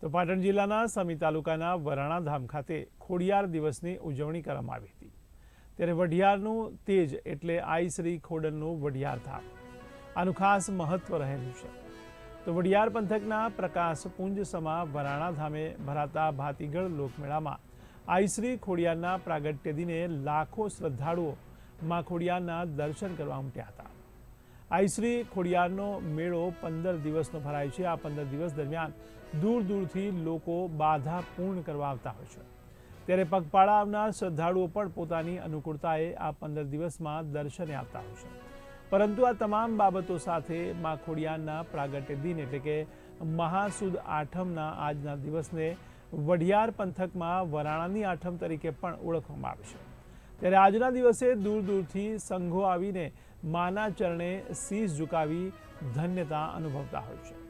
તો પાટણ જિલ્લાના સમી તાલુકાના વરાણા ધામ ખાતે ખોડિયાર દિવસની ઉજવણી કરવામાં આવી હતી। ત્યારે વઢિયારનું તેજ એટલે આઈ શ્રી ખોડલનું વઢિયાર ધામ, આનું ખાસ મહત્વ રહેલું છે। તો વઢિયાર પંથકના પ્રકાશ પુંજ સમા વરાણા ધામે ભરાતા ભાતીગળ લોકમેળામાં આઈ શ્રી ખોડિયારના પ્રાગટ્ય દિને લાખો શ્રદ્ધાળુઓ માં ખોડિયારના દર્શન કરવા ઉમટ્યા હતા। આઈ શ્રી ખોડિયારનો મેળો 15 દિવસનો ભરાય છે। આ 15 દિવસ દરમિયાન દૂર દૂરથી લોકો બાધા પૂર્ણ કરવા આવતા હોય છે। ત્યારે પગપાળા આવનાર શ્રદ્ધાળુઓ પણ પોતાની અનુકૂળતાએ આ 15 દિવસમાં દર્શને આવતા હોય છે। પરંતુ આ તમામ બાબતો સાથે માં ખોડિયારના પ્રાગટ્ય દિન એટલે કે મહાસુદ આઠમના આજના દિવસને વઢિયાર પંથકમાં વરાણાની આઠમ તરીકે પણ ઓળખવામાં આવે છે। ત્યારે આજના દિવસે દૂર દૂરથી સંઘો આવીને માના ચરણે શીશ ઝુકાવી ધન્યતા અનુભવતા હોય છે।